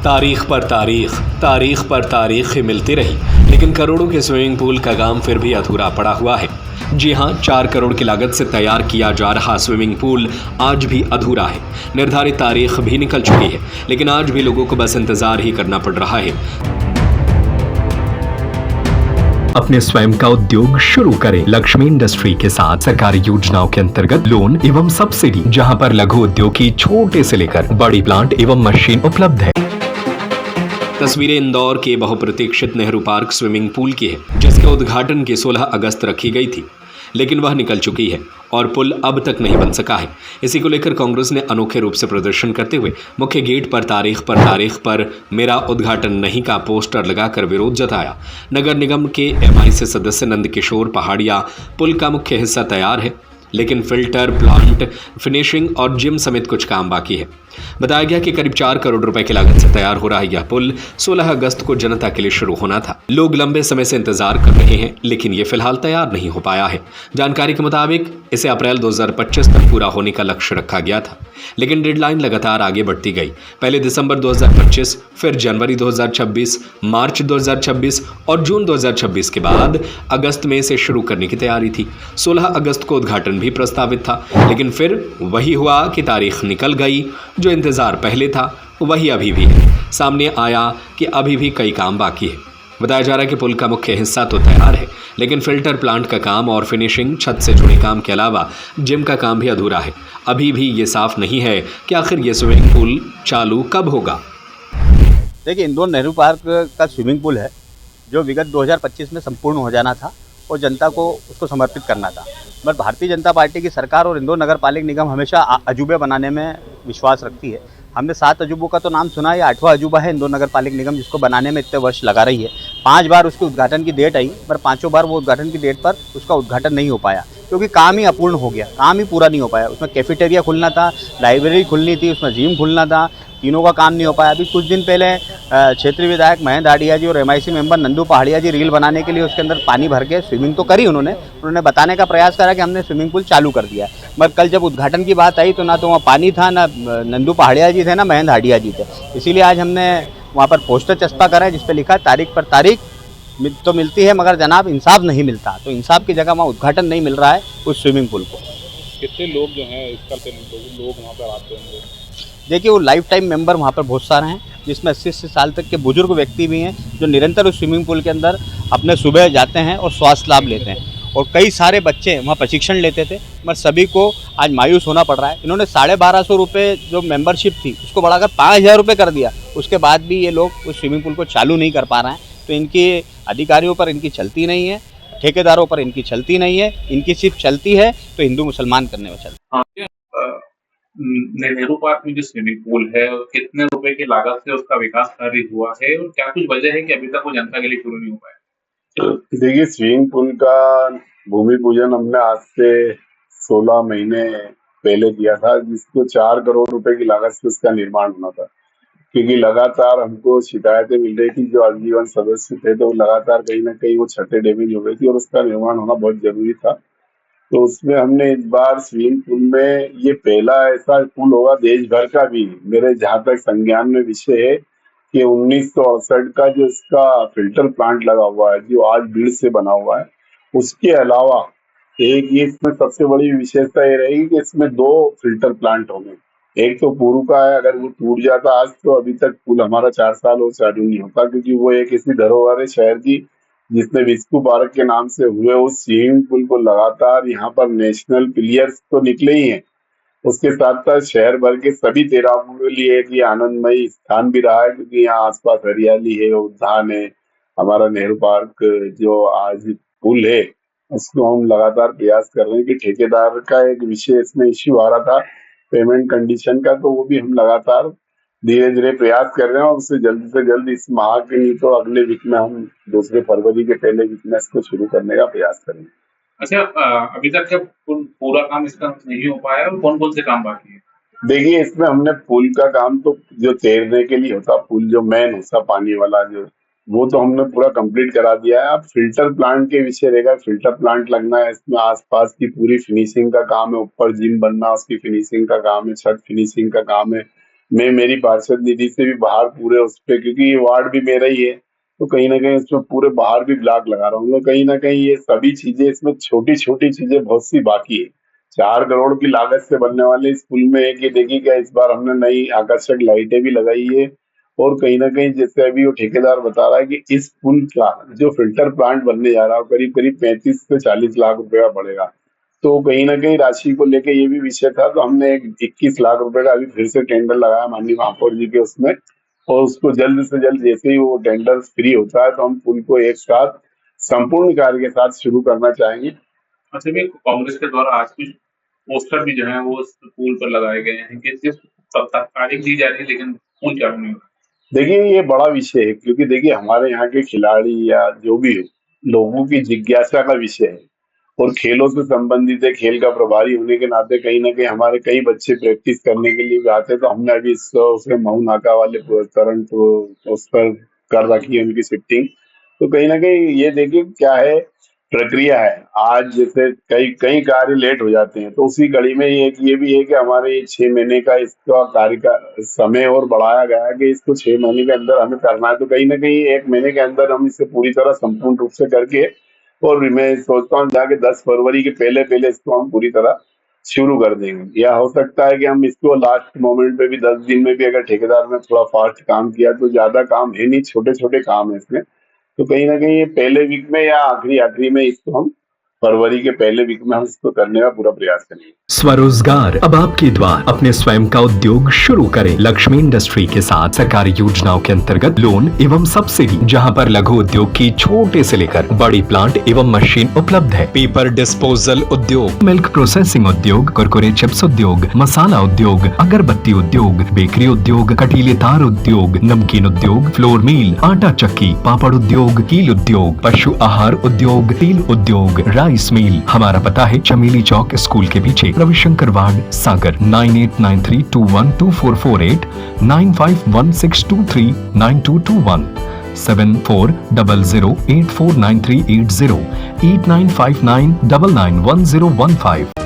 तारीख पर तारीख, तारीख पर तारीख ही मिलती रही, लेकिन करोड़ों के स्विमिंग पूल का काम फिर भी अधूरा पड़ा हुआ है। जी हां, 4 करोड़ की लागत से तैयार किया जा रहा स्विमिंग पूल आज भी अधूरा है। निर्धारित तारीख भी निकल चुकी है, लेकिन आज भी लोगों को बस इंतजार ही करना पड़ रहा है। अपने स्वयं का उद्योग शुरू करें लक्ष्मी इंडस्ट्री के साथ। सरकारी योजनाओं के अंतर्गत लोन एवं सब्सिडी, जहां पर लघु उद्योग की छोटे से लेकर बड़ी प्लांट एवं मशीन उपलब्ध है। तस्वीरें इंदौर के बहुप्रतीक्षित नेहरू पार्क स्विमिंग पूल की है, जिसके उद्घाटन की 16 अगस्त रखी गई थी, लेकिन वह निकल चुकी है और पुल अब तक नहीं बन सका है। इसी को लेकर कांग्रेस ने अनोखे रूप से प्रदर्शन करते हुए मुख्य गेट पर तारीख पर मेरा उद्घाटन नहीं का पोस्टर लगाकर विरोध जताया। नगर निगम के MIC सदस्य नंदकिशोर पहाड़िया, पुल का मुख्य हिस्सा तैयार है, लेकिन फिल्टर, प्लांट, फिनिशिंग और जिम समेत कुछ काम बाकी है। बताया गया कि करीब 4 करोड़ रुपए की लागत से तैयार हो रहा यह पुल 16 अगस्त को जनता के लिए शुरू होना था। लोग लंबे समय से इंतजार कर रहे हैं, लेकिन ये फिलहाल तैयार नहीं हो पाया है। जानकारी के मुताबिक इसे अप्रैल 2025 तक पूरा होने का लक्ष्य रखा गया था, लेकिन डेडलाइन लगातार आगे बढ़ती गई। पहले दिसंबर 2025, फिर जनवरी 2026, मार्च 2026 और जून 2026 के बाद अगस्त में इसे शुरू करने की तैयारी थी। 16 अगस्त को उद्घाटन भी प्रस्तावित था, लेकिन फिर वही हुआ कि तारीख निकल गई। जो इंतजार पहले था वही अभी भी है। सामने आया कि अभी भी कई काम बाकी है। बताया जा रहा है कि पुल का मुख्य हिस्सा तो तैयार है, लेकिन फिल्टर, प्लांट का काम और फिनिशिंग, छत से जुड़े काम के अलावा जिम का काम भी अधूरा है। अभी भी ये साफ नहीं है कि आखिर ये स्विमिंग पूल चालू कब होगा। देखिए, इंदौर नेहरू पार्क का स्विमिंग पूल है जो विगत 2025 में संपूर्ण हो जाना था और जनता को उसको समर्पित करना था। बट भारतीय जनता पार्टी की सरकार और इंदौर नगर पालिक निगम हमेशा अजूबे बनाने में विश्वास रखती है। हमने 7 अजूबों का तो नाम सुना है, 8वां अजूबा है इंदौर नगर पालिक निगम, जिसको बनाने में इतने वर्ष लगा रही है। 5 बार उसके उद्घाटन की डेट आई, पर 5 बार वो उद्घाटन की डेट पर उसका उद्घाटन नहीं हो पाया, क्योंकि काम ही अपूर्ण हो गया, काम ही पूरा नहीं हो पाया। उसमें कैफेटेरिया खुलना था, लाइब्रेरी खुलनी थी, उसमें जिम खुलना था, तीनों का काम नहीं हो पाया। अभी कुछ दिन पहले क्षेत्रीय विधायक महेंद्र हाडिया जी और MIC मेंबर नंदू पहाड़िया जी रील बनाने के लिए उसके अंदर पानी भर के स्विमिंग तो करी उन्होंने बताने का प्रयास करा कि हमने स्विमिंग पूल चालू कर दिया। मगर कल जब उद्घाटन की बात आई तो ना तो वहाँ पानी था, ना नंदू पहाड़िया जी थे, ना महेंद्र हाडिया जी थे। इसीलिए आज हमने वहाँ पर पोस्टर चस्पा करा है जिस पर लिखा तारीख पर तारीख तो मिलती है, मगर जनाब इंसाफ नहीं मिलता। तो इंसाफ की जगह वहाँ उद्घाटन नहीं मिल रहा है उस स्विमिंग पूल को। कितने लोग जो हैं इसका लोग वहाँ पर आते होंगे? देखिए, वो लाइफ टाइम मेंबर वहाँ पर बहुत सारे हैं, जिसमें 80 साल तक के बुजुर्ग व्यक्ति भी हैं जो निरंतर उस स्विमिंग पूल के अंदर अपने सुबह जाते हैं और स्वास्थ्य लाभ लेते हैं। और कई सारे बच्चे वहाँ प्रशिक्षण लेते थे, मगर सभी को आज मायूस होना पड़ रहा है। इन्होंने 1250 रुपये जो मेंबरशिप थी उसको बढ़ाकर 5000 रुपये कर दिया। उसके बाद भी ये लोग उस स्विमिंग पूल को चालू नहीं कर पा रहे हैं। तो इनकी अधिकारियों पर इनकी चलती नहीं है, ठेकेदारों पर इनकी चलती नहीं है, इनकी सिर्फ चलती है तो हिंदू मुसलमान करने में चलती है। नेहरू पार्क में जो स्विमिंग पूल है, कितने रुपए की लागत से उसका विकास कार्य हुआ है और क्या कुछ वजह है कि अभी तक वो जनता के लिए शुरू नहीं हो पाया? देखिए, स्विमिंग पूल का भूमि पूजन हमने आज से 16 महीने पहले किया था, जिसको 4 करोड़ रुपए की लागत से उसका निर्माण होना था। क्योंकि लगातार हमको शिकायतें मिल रही थी, जो आजीवन सदस्य थे तो लगातार कहीं ना कहीं वो छतें डैमेज हो गई थी और उसका निर्माण होना बहुत जरूरी था। तो उसमें हमने इस बार स्विमिंग पूल में, ये पहला ऐसा पुल होगा देश भर का भी, मेरे जहां तक संज्ञान में विषय है, कि 1968 का जो इसका फिल्टर प्लांट लगा हुआ है, जो आज बीड़ से बना हुआ है, उसके अलावा एक ये इसमें सबसे बड़ी विशेषता ये रहेगी कि इसमें 2 फिल्टर प्लांट होंगे। एक तो पूर्व का है, अगर वो टूट जाता आज तो अभी तक पुल हमारा 4 साल और चालू नहीं होता, क्योंकि वो एक ऐसी धरोहर है शहर की जिसने विस्कू पार्क के नाम से हुए उस स्विमिंग पूल को लगातार यहाँ पर नेशनल प्लेयर्स तो निकले ही हैं, उसके साथ साथ शहर भर के सभी तैराकों के लिए एक ये आनंदमयी स्थान भी रहा है, क्योंकि यहाँ आसपास हरियाली है, उद्यान है। हमारा नेहरू पार्क जो आज पुल है उसको हम लगातार प्रयास कर रहे हैं कि ठेकेदार का एक विषय इसमें इश्यू आ रहा था पेमेंट कंडीशन का, तो वो भी हम लगातार धीरे धीरे प्रयास कर रहे हैं और उससे जल्द से जल्द इस माह के नहीं तो अगले वीक में हम 2 फरवरी के पहले वीक में इसको शुरू करने का प्रयास करेंगे। अच्छा, अभी तक क्या पूरा काम इसका नहीं हो पाया और कौन कौन से काम बाकी है? देखिए, इसमें हमने पुल का काम तो जो तैरने के लिए होता पुल, जो मेन होता पानी वाला, जो वो तो हमने पूरा कंप्लीट करा दिया है। अब फिल्टर प्लांट के विषय रहेगा, फिल्टर प्लांट लगना है, इसमें आसपास की पूरी फिनिशिंग का काम है, ऊपर जिम बनना उसकी फिनिशिंग का काम है, छत फिनिशिंग का काम है, मैं मेरी पार्षद निधि से भी बाहर पूरे उस पे, क्योंकि ये वार्ड भी मेरा ही है, तो कहीं ना कहीं इसमें पूरे बाहर भी ब्लॉक लगा रहा हूँ मैं। कहीं ना कहीं ये सभी चीजें, इसमें छोटी छोटी चीजें बहुत सी बाकी है। 4 करोड़ की लागत से बनने वाले इस पुल में एक ये देखिए क्या इस बार हमने नई आकर्षक लाइटें भी लगाई है। और कहीं ना कहीं जैसे अभी वो ठेकेदार बता रहा है कि इस पुल का जो फिल्टर प्लांट बनने जा रहा है करीब करीब 35 से 40 लाख रुपए का पड़ेगा। तो कहीं ना कहीं राशि को लेके ये भी विषय था, तो हमने एक 21 लाख रुपए का अभी फिर से टेंडर लगाया माननीय महापौर जी के उसमें, और उसको जल्द से जल्द जैसे ही वो टेंडर फ्री होता है तो हम पुल को एक साथ संपूर्ण कार्य के साथ शुरू करना चाहेंगे। अच्छा भी कांग्रेस के द्वारा आज कुछ पोस्टर भी जो है वो उस पुल पर लगाए गए हैं कि सिर्फ तारीख दी जा रही है लेकिन पुल चालू नहीं हो रहा। देखिए ये बड़ा विषय है, क्योंकि देखिए हमारे यहाँ के खिलाड़ी या जो भी हो, लोगों की जिज्ञासा का विषय है और खेलों से संबंधित है। खेल का प्रभारी होने के नाते कहीं ना कहीं हमारे कई बच्चे प्रैक्टिस करने के लिए भी आते हैं, तो हमने अभी उसके महू नाका वाले करंट उस पर कर रखी है उनकी शिफ्टिंग। तो कहीं ना कहीं ये देखिए क्या है प्रक्रिया है। आज जैसे कई कई कार्य लेट हो जाते हैं, तो उसी कड़ी में ये भी है कि हमारे 6 महीने का इसका कार्य का समय और बढ़ाया गया है कि इसको 6 महीने के अंदर हमें करना है। तो कहीं ना कहीं 1 महीने के अंदर हम इसे पूरी तरह संपूर्ण रूप से करके, और मैं सोचता हूँ जाके 10 फरवरी के पहले पहले इसको हम पूरी तरह शुरू कर देंगे। या हो सकता है कि हम इसको लास्ट मोमेंट पे भी 10 दिन में भी, अगर ठेकेदार ने थोड़ा फास्ट काम किया तो ज्यादा काम है नहीं, छोटे छोटे काम है इसमें। तो कहीं ना कहीं ये पहले वीक में या आखिरी में इसको हम फरवरी के पहले वीक में हम इसको करने का पूरा प्रयास करेंगे। स्वरोजगार अब आपके द्वार। अपने स्वयं का उद्योग शुरू करें लक्ष्मी इंडस्ट्री के साथ। सरकारी योजनाओं के अंतर्गत लोन एवं सब्सिडी, जहां पर लघु उद्योग की छोटे से लेकर बड़ी प्लांट एवं मशीन उपलब्ध है। पेपर डिस्पोजल उद्योग, मिल्क प्रोसेसिंग उद्योग, कुरकुरे चिप्स उद्योग, मसाला उद्योग, अगरबत्ती उद्योग, बेकरी उद्योग, कटीले तार उद्योग, नमकीन उद्योग, फ्लोर मिल, आटा चक्की, पापड़ उद्योग, कील उद्योग, पशु आहार उद्योग, तेल उद्योग, राइस मिल। हमारा पता है चमेली चौक स्कूल के पीछे, रविशंकर वार्ड, सागर। 9893212448, 9516239221, 7400849380, 8959991015।